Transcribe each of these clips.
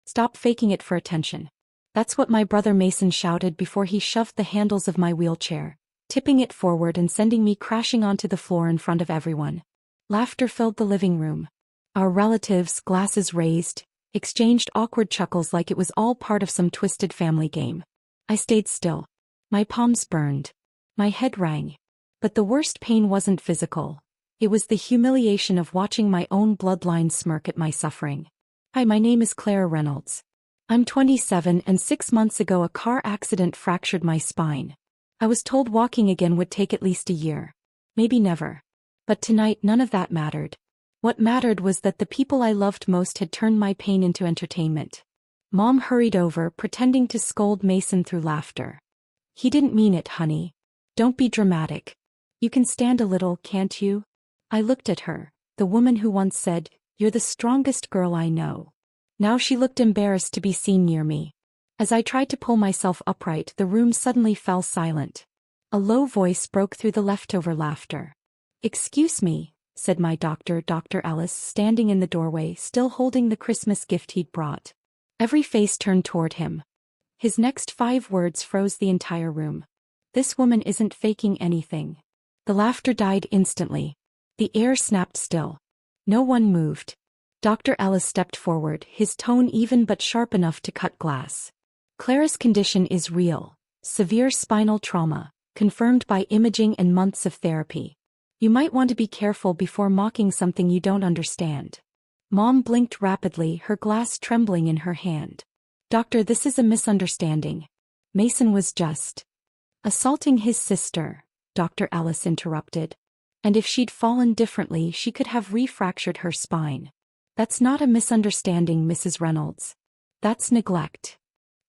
Stop faking it for attention. That's what my brother Mason shouted before he shoved the handles of my wheelchair, tipping it forward and sending me crashing onto the floor in front of everyone. Laughter filled the living room. Our relatives, glasses raised, exchanged awkward chuckles like it was all part of some twisted family game. I stayed still. My palms burned. My head rang. But the worst pain wasn't physical. It was the humiliation of watching my own bloodline smirk at my suffering. Hi, my name is Clara Reynolds. I'm 27 and 6 months ago a car accident fractured my spine. I was told walking again would take at least a year. Maybe never. But tonight none of that mattered. What mattered was that the people I loved most had turned my pain into entertainment. Mom hurried over, pretending to scold Mason through laughter. He didn't mean it, honey. Don't be dramatic. You can stand a little, can't you? I looked at her, the woman who once said, "You're the strongest girl I know." Now she looked embarrassed to be seen near me. As I tried to pull myself upright, the room suddenly fell silent. A low voice broke through the leftover laughter. "Excuse me," said my doctor, Dr. Ellis, standing in the doorway, still holding the Christmas gift he'd brought. Every face turned toward him. His next 5 words froze the entire room. "This woman isn't faking anything." The laughter died instantly. The air snapped still. No one moved. Dr. Ellis stepped forward, his tone even but sharp enough to cut glass. "Clara's condition is real. Severe spinal trauma, confirmed by imaging and months of therapy. You might want to be careful before mocking something you don't understand." Mom blinked rapidly, her glass trembling in her hand. "Doctor, this is a misunderstanding. Mason was just assaulting his sister," Dr. Ellis interrupted. "And if she'd fallen differently, she could have refractured her spine." "That's not a misunderstanding, Mrs. Reynolds. That's neglect."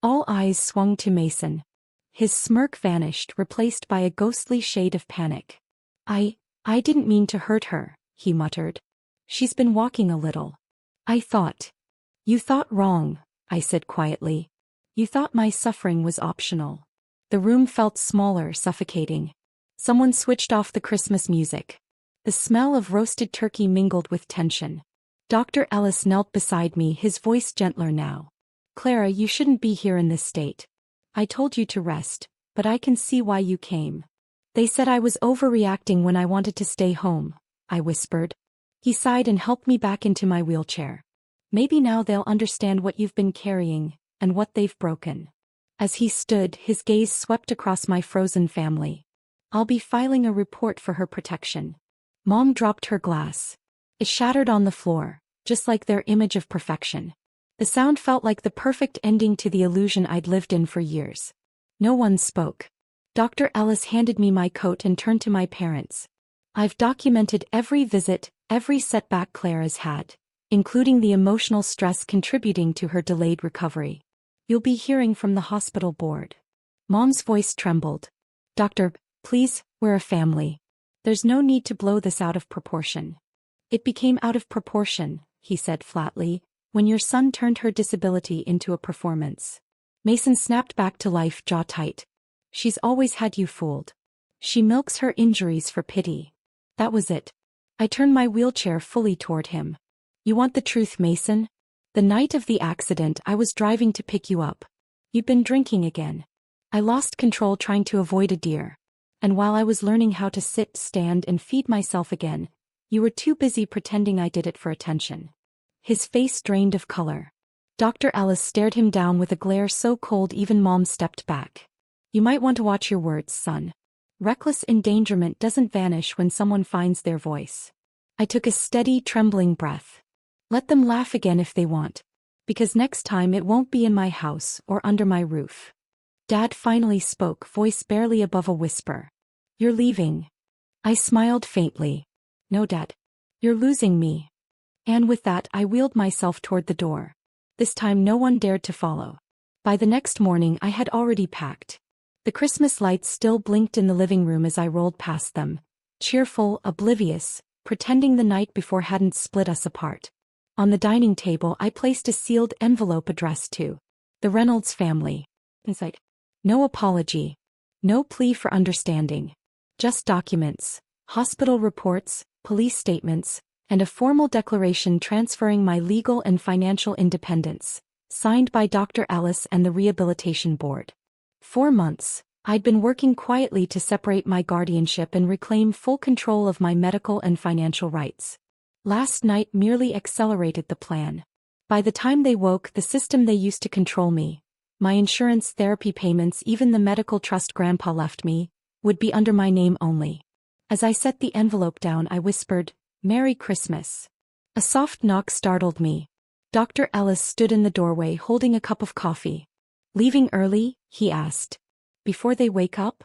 All eyes swung to Mason. His smirk vanished, replaced by a ghostly shade of panic. I didn't mean to hurt her," he muttered. "She's been walking a little." "I thought." "You thought wrong," I said quietly. "You thought my suffering was optional." The room felt smaller, suffocating. Someone switched off the Christmas music. The smell of roasted turkey mingled with tension. Dr. Ellis knelt beside me, his voice gentler now. "Clara, you shouldn't be here in this state. I told you to rest, but I can see why you came." "They said I was overreacting when I wanted to stay home," I whispered. He sighed and helped me back into my wheelchair. "Maybe now they'll understand what you've been carrying, and what they've broken." As he stood, his gaze swept across my frozen family. "I'll be filing a report for her protection." Mom dropped her glass. It shattered on the floor, just like their image of perfection. The sound felt like the perfect ending to the illusion I'd lived in for years. No one spoke. Dr. Ellis handed me my coat and turned to my parents. "I've documented every visit, every setback Clara's had, including the emotional stress contributing to her delayed recovery. You'll be hearing from the hospital board." Mom's voice trembled. "Doctor, please, we're a family. There's no need to blow this out of proportion." "It became out of proportion," he said flatly, "when your son turned her disability into a performance." Mason snapped back to life, jaw tight. "She's always had you fooled. She milks her injuries for pity." That was it. I turned my wheelchair fully toward him. "You want the truth, Mason? The night of the accident I was driving to pick you up. You'd been drinking again. I lost control trying to avoid a deer. And while I was learning how to sit, stand, and feed myself again, you were too busy pretending I did it for attention." His face drained of color. Dr. Ellis stared him down with a glare so cold even Mom stepped back. "You might want to watch your words, son. Reckless endangerment doesn't vanish when someone finds their voice." I took a steady, trembling breath. "Let them laugh again if they want. Because next time it won't be in my house or under my roof." Dad finally spoke, voice barely above a whisper. "You're leaving." I smiled faintly. "No, Dad. You're losing me." And with that I wheeled myself toward the door. This time no one dared to follow. By the next morning I had already packed. The Christmas lights still blinked in the living room as I rolled past them, cheerful, oblivious, pretending the night before hadn't split us apart. On the dining table I placed a sealed envelope addressed to the Reynolds family. Inside, no apology, no plea for understanding. Just documents, hospital reports, police statements, and a formal declaration transferring my legal and financial independence. signed by Dr. Ellis and the Rehabilitation Board. 4 months, I'd been working quietly to separate my guardianship and reclaim full control of my medical and financial rights. Last night merely accelerated the plan. By the time they woke, the system they used to control me, my insurance, therapy payments, even the medical trust Grandpa left me, would be under my name only. As I set the envelope down, I whispered, "Merry Christmas." A soft knock startled me. Dr. Ellis stood in the doorway holding a cup of coffee. "Leaving early?" he asked. "Before they wake up?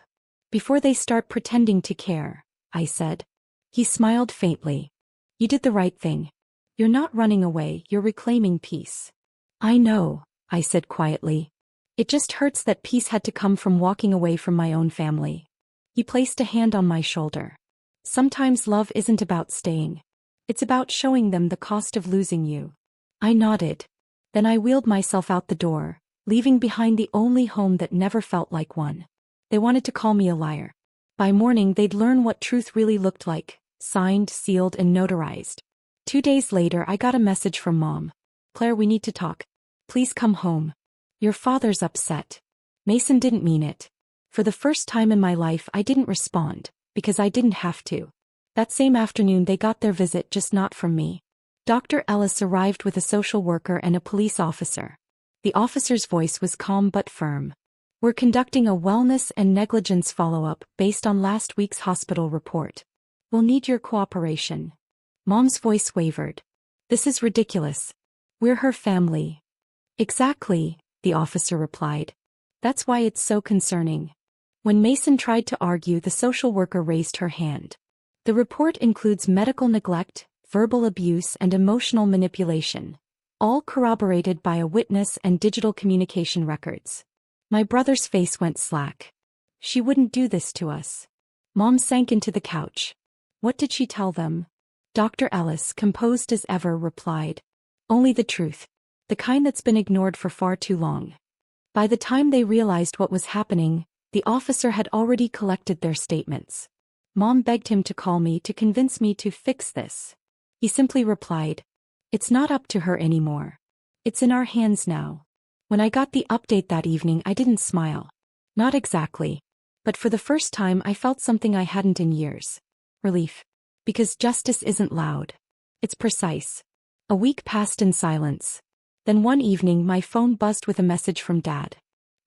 Before they start pretending to care," I said. He smiled faintly. "You did the right thing. You're not running away, you're reclaiming peace." "I know," I said quietly. "It just hurts that peace had to come from walking away from my own family." He placed a hand on my shoulder. "Sometimes love isn't about staying. It's about showing them the cost of losing you." I nodded. Then I wheeled myself out the door, leaving behind the only home that never felt like one. They wanted to call me a liar. By morning they'd learn what truth really looked like, signed, sealed, and notarized. 2 days later I got a message from Mom. "Claire, we need to talk. Please come home. Your father's upset." Mason didn't mean it. For the first time in my life I didn't respond, because I didn't have to. That same afternoon they got their visit, just not from me. Dr. Ellis arrived with a social worker and a police officer. The officer's voice was calm but firm. "We're conducting a wellness and negligence follow-up based on last week's hospital report. We'll need your cooperation." Mom's voice wavered. "This is ridiculous. We're her family." "Exactly," the officer replied. "That's why it's so concerning." When Mason tried to argue, the social worker raised her hand. "The report includes medical neglect, verbal abuse, and emotional manipulation, all corroborated by a witness and digital communication records." My brother's face went slack. "She wouldn't do this to us." Mom sank into the couch. "What did she tell them?" Dr. Ellis, composed as ever, replied, "Only the truth. The kind that's been ignored for far too long." By the time they realized what was happening, the officer had already collected their statements. Mom begged him to call me to convince me to fix this. He simply replied, "It's not up to her anymore. It's in our hands now." When I got the update that evening, I didn't smile. Not exactly. But for the first time I felt something I hadn't in years. Relief. Because justice isn't loud. It's precise. A week passed in silence. Then one evening my phone buzzed with a message from Dad.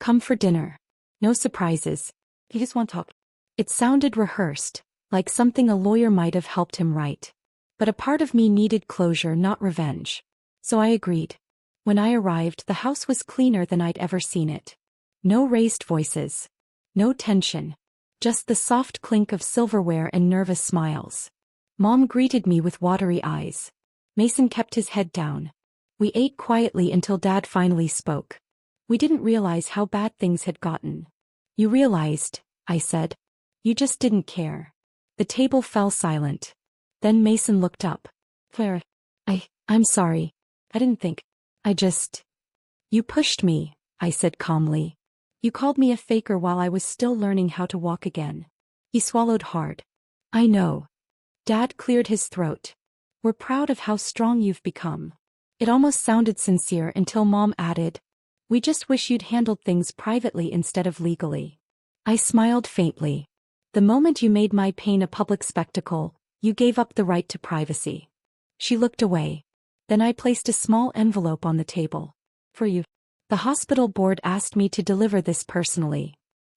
"Come for dinner. No surprises. He just wants to talk." It sounded rehearsed, like something a lawyer might have helped him write. But a part of me needed closure, not revenge. So I agreed. When I arrived, the house was cleaner than I'd ever seen it. No raised voices. No tension. Just the soft clink of silverware and nervous smiles. Mom greeted me with watery eyes. Mason kept his head down. We ate quietly until Dad finally spoke. "We didn't realize how bad things had gotten." "You realized," I said. "You just didn't care." The table fell silent. Then Mason looked up. "Clara, I'm sorry. I didn't think. You pushed me," I said calmly. "You called me a faker while I was still learning how to walk again." He swallowed hard. "I know." Dad cleared his throat. "We're proud of how strong you've become." It almost sounded sincere until Mom added, "We just wish you'd handled things privately instead of legally." I smiled faintly. "The moment you made my pain a public spectacle, you gave up the right to privacy." She looked away. Then I placed a small envelope on the table. "For you. The hospital board asked me to deliver this personally."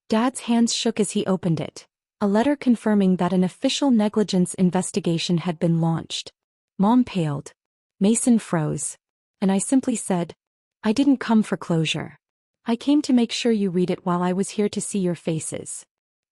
Dad's hands shook as he opened it. A letter confirming that an official negligence investigation had been launched. Mom paled. Mason froze. And I simply said, "I didn't come for closure. I came to make sure you read it while I was here to see your faces."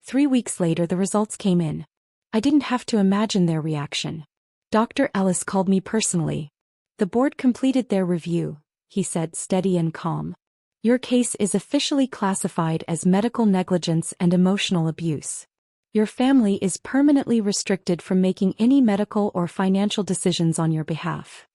3 weeks later the results came in. I didn't have to imagine their reaction. Dr. Ellis called me personally. "The board completed their review," he said, steady and calm. "Your case is officially classified as medical negligence and emotional abuse. Your family is permanently restricted from making any medical or financial decisions on your behalf."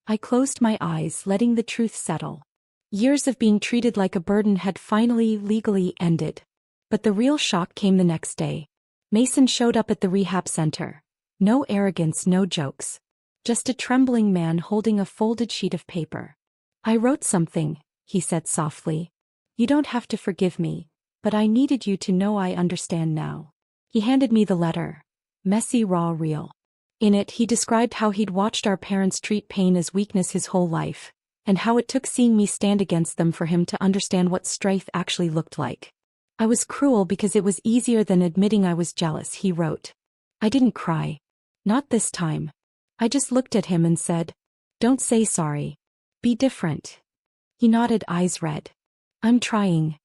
I closed my eyes, letting the truth settle. Years of being treated like a burden had finally legally ended. But the real shock came the next day. Mason showed up at the rehab center. No arrogance, no jokes. Just a trembling man holding a folded sheet of paper. "I wrote something," he said softly. You don't have to forgive me, but I needed you to know I understand now. He handed me the letter. Messy, raw, real. In it, he described how he'd watched our parents treat pain as weakness his whole life, and how it took seeing me stand against them for him to understand what strength actually looked like. I was cruel because it was easier than admitting I was jealous, he wrote. I didn't cry. Not this time. I just looked at him and said, don't say sorry. Be different. He nodded, eyes red. I'm trying.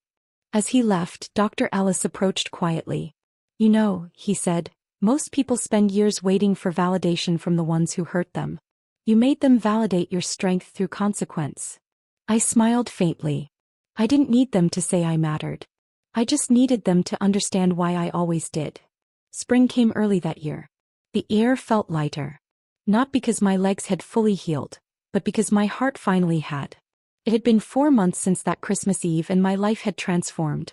As he left, Dr. Ellis approached quietly. You know, he said, most people spend years waiting for validation from the ones who hurt them. You made them validate your strength through consequence. I smiled faintly. I didn't need them to say I mattered. I just needed them to understand why I always did. Spring came early that year. The air felt lighter. Not because my legs had fully healed, but because my heart finally had. It had been 4 months since that Christmas Eve and my life had transformed.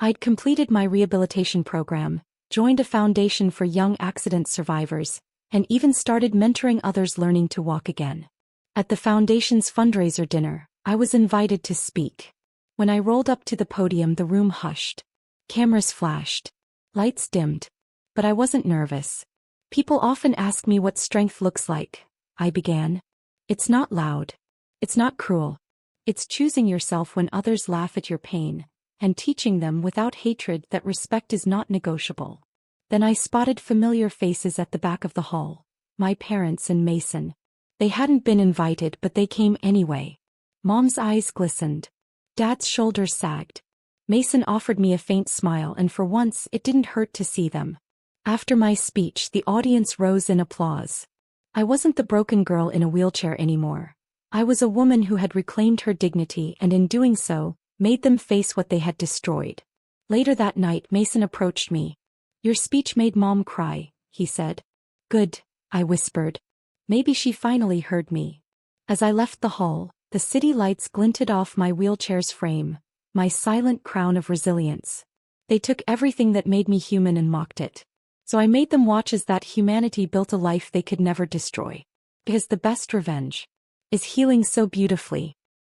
I'd completed my rehabilitation program, joined a foundation for young accident survivors, and even started mentoring others learning to walk again. At the foundation's fundraiser dinner, I was invited to speak. When I rolled up to the podium, the room hushed. Cameras flashed. Lights dimmed. But I wasn't nervous. People often ask me what strength looks like, I began. It's not loud. It's not cruel. It's choosing yourself when others laugh at your pain, and teaching them without hatred that respect is not negotiable. Then I spotted familiar faces at the back of the hall. My parents and Mason. They hadn't been invited, but they came anyway. Mom's eyes glistened. Dad's shoulders sagged. Mason offered me a faint smile, and for once it didn't hurt to see them. After my speech, the audience rose in applause. I wasn't the broken girl in a wheelchair anymore. I was a woman who had reclaimed her dignity and in doing so, made them face what they had destroyed. Later that night, Mason approached me. Your speech made Mom cry, he said. Good, I whispered. Maybe she finally heard me. As I left the hall, the city lights glinted off my wheelchair's frame, my silent crown of resilience. They took everything that made me human and mocked it. So I made them watch as that humanity built a life they could never destroy. Because the best revenge is healing so beautifully.